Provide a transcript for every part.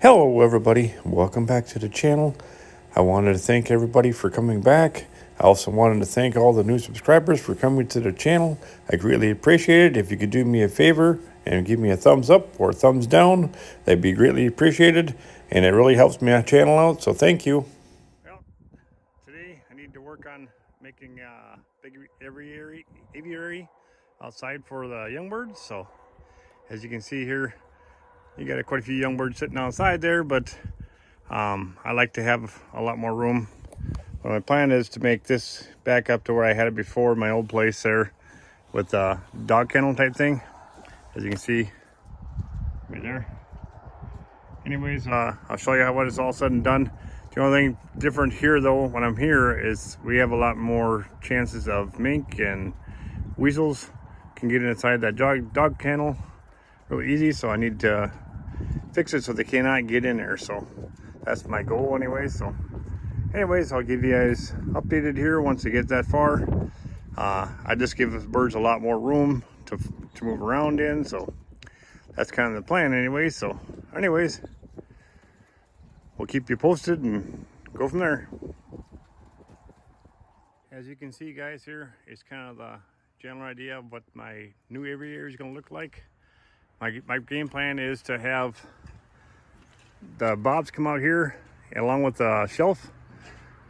Hello everybody, welcome back to the channel. I wanted to thank everybody for coming back. I also wanted to thank all the new subscribers for coming to the channel. I greatly appreciate it. If you could do me a favor and give me a thumbs up or a thumbs down, that'd be greatly appreciated, and it really helps my channel out, so thank you. Well, today I need to work on making big aviary outside for the young birds. So as you can see here, you got quite a few young birds sitting outside there, but I like to have a lot more room. But my plan is to make this back up to where I had it before, my old place there, with a dog kennel type thing, as you can see right there. Anyways, I'll show you what it's all said and done. The only thing different here though, when I'm here, is we have a lot more chances of mink and weasels can get inside that dog kennel real easy, so I need to fix it so they cannot get in there. So that's my goal anyway. So anyways, I'll give you guys updated here once I get that far. I just give the birds a lot more room to move around in, so that's kind of the plan anyway. So anyways, we'll keep you posted and go from there. As you can see guys, here is kind of the general idea of what my new aviary is going to look like. My game plan is to have the bobs come out here along with the shelf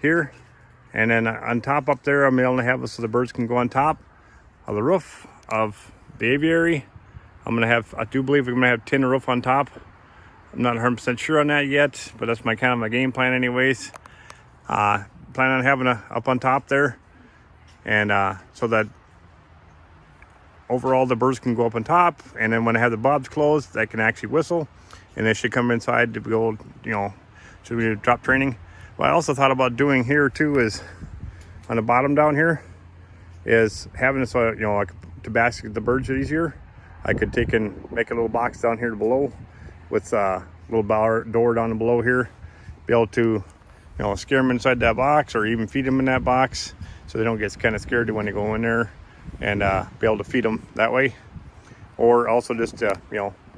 here, and then on top up there I'm able to have it so the birds can go on top of the roof of the aviary. I do believe we're gonna have tin roof on top. I'm not 100% sure on that yet, but that's my game plan anyways. Plan on having it up on top there, and so that overall the birds can go up on top, and then when I have the bobs closed, they can actually whistle and they should come inside to go, should we do drop training. What I also thought about doing here too is on the bottom down here is having it so like to basket the birds easier. I could take and make a little box down here below with a little door down below here, be able to scare them inside that box, or even feed them in that box so they don't get kind of scared when they go in there, and be able to feed them that way, or also just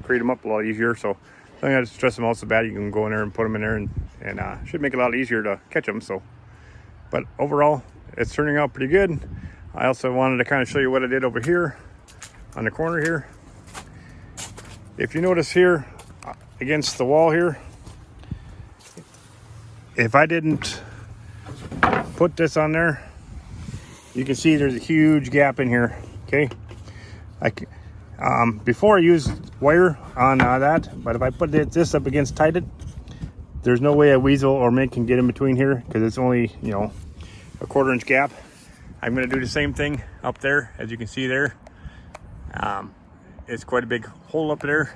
create them up a lot easier. So I don't have to stress them out so bad. You can go in there and put them in there, and should make it a lot easier to catch them. So, but overall it's turning out pretty good. I also wanted to kind of show you what I did over here on the corner here. If you notice here against the wall here, if I didn't put this on there, you can see there's a huge gap in here. Okay, before I used wire on that, but if I put this up against tight it, there's no way a weasel or mink can get in between here because it's only a 1/4 inch gap. I'm going to do the same thing up there, as you can see there. It's quite a big hole up there.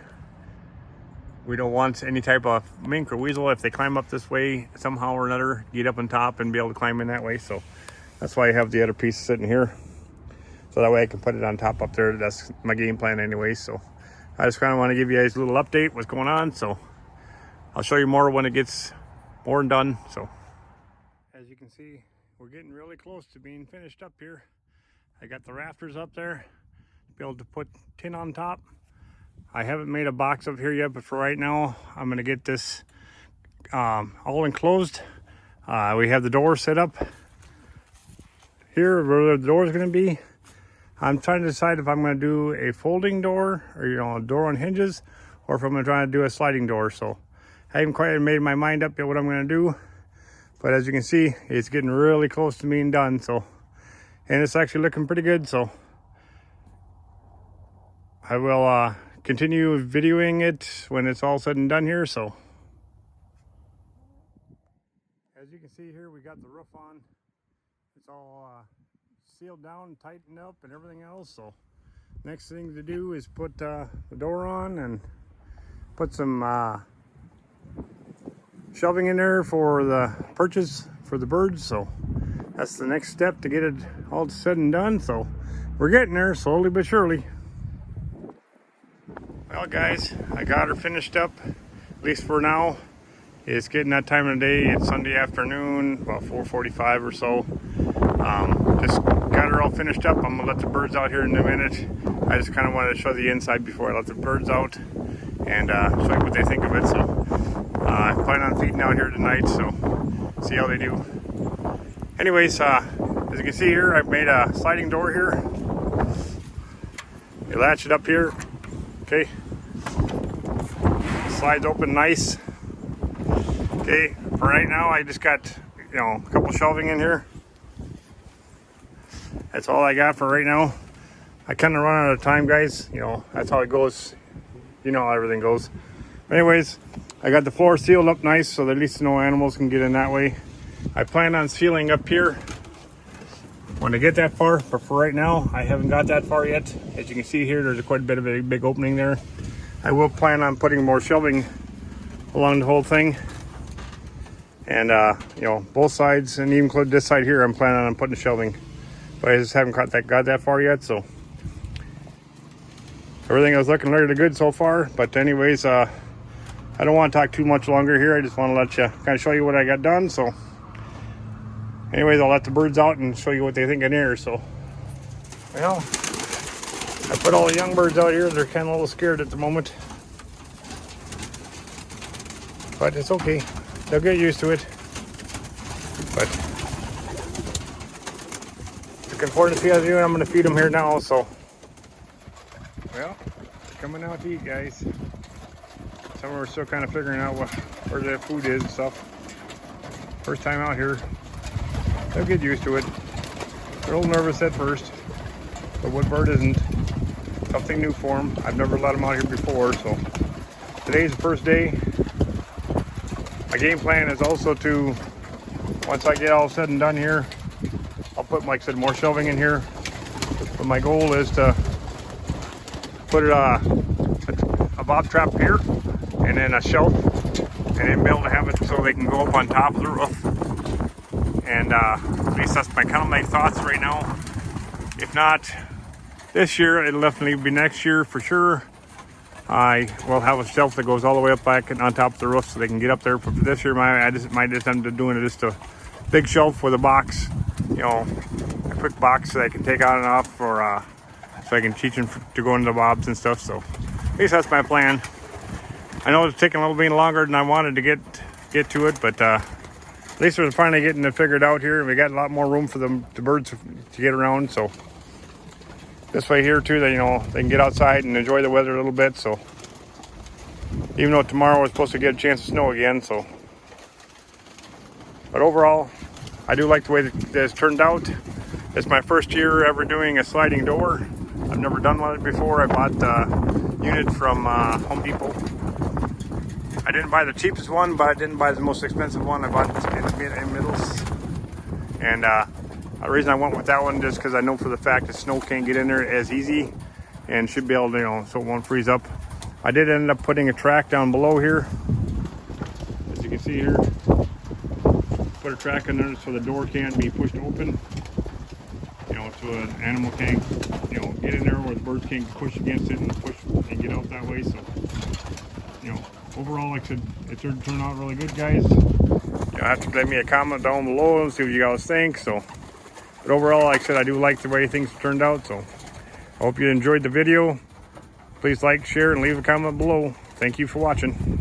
We don't want any type of mink or weasel, if they climb up this way somehow or another, get up on top and be able to climb in that way. So that's why I have the other piece sitting here, so that way I can put it on top up there. That's my game plan anyway. So I just kind of want to give you guys a little update what's going on. So I'll show you more when it gets more done. So as you can see, we're getting really close to being finished up here. I got the rafters up there to be able to put tin on top. I haven't made a box up here yet, but for right now I'm going to get this all enclosed. We have the door set up here where the door is going to be. I'm trying to decide if I'm going to do a folding door, or a door on hinges, or if I'm going to try to do a sliding door. So I haven't quite made my mind up yet what I'm going to do, but as you can see, it's getting really close to being done. So, and it's actually looking pretty good. So I will continue videoing it when it's all said and done here. So as you can see here, we got the roof on. It's all sealed down, tightened up, and everything else. So next thing to do is put the door on and put some shelving in there for the perches for the birds. So that's the next step to get it all said and done. So we're getting there slowly but surely. Well guys, I got her finished up, at least for now. It's getting that time of the day. It's Sunday afternoon, about 4:45 or so. Just got her all finished up. I'm gonna let the birds out here in a minute. I just kind of wanted to show the inside before I let the birds out, and show you what they think of it. So I plan on feeding out here tonight, so see how they do. Anyways, as you can see here, I've made a sliding door here. You latch it up here, okay. Slides open nice. Okay, for right now, I just got, a couple shelving in here. That's all I got for right now. I kind of run out of time, guys. That's how it goes. You know how everything goes. Anyways, I got the floor sealed up nice so that at least no animals can get in that way. I plan on sealing up here when I get that far, but for right now, I haven't got that far yet. As you can see here, there's quite a bit of a big opening there. I will plan on putting more shelving along the whole thing. And, both sides, and even include this side here, I'm planning on putting shelving. But I just haven't got that far yet, so. Everything is looking really good so far. But anyways, I don't want to talk too much longer here. I just want to let you kind of show you what I got done. So anyways, I'll let the birds out and show you what they think in here. So, well, I put all the young birds out here. They're kind of a little scared at the moment. But it's okay. They'll get used to it. But looking forward to feeding you, and I'm going to feed them here now. So, well, they're coming out to eat, guys. Some are still kind of figuring out where their food is and stuff. First time out here. They'll get used to it. They're a little nervous at first, but what bird isn't? Something new for them. I've never let them out here before, so today's the first day. My game plan is also to, once I get all said and done here, I'll put, like I said, more shelving in here. But my goal is to put a bob trap here, and then a shelf, and then be able to have it so they can go up on top of the roof. And at least that's kind of my thoughts right now. If not this year, it'll definitely be next year for sure. I will have a shelf that goes all the way up back and on top of the roof so they can get up there. But for this year, I might just end up doing it just a big shelf with a box, a quick box that I can take on and off, or so I can teach them to go into the bobs and stuff. So at least that's my plan. I know it's taking a little bit longer than I wanted to get to it, but at least we're finally getting it figured out here. We got a lot more room for the birds to get around. So this way here too, they can get outside and enjoy the weather a little bit. So even though tomorrow we're supposed to get a chance of snow again, so. But overall, I do like the way that this turned out. It's my first year ever doing a sliding door. I've never done one before. I bought the unit from Home Depot. I didn't buy the cheapest one, but I didn't buy the most expensive one. I bought in middles. And the reason I went with that one just because I know for the fact that snow can't get in there as easy and should be able to, so it won't freeze up. I did end up putting a track down below here. As you can see here, put a track in there so the door can't be pushed open. So an animal can't, get in there, or the birds can't push against it and push and get out that way. So, overall, like I said, it turned out really good, guys. You'll have to leave me a comment down below and see what you guys think. So, but overall, like I said, I do like the way things turned out. So, I hope you enjoyed the video. Please like, share, and leave a comment below. Thank you for watching.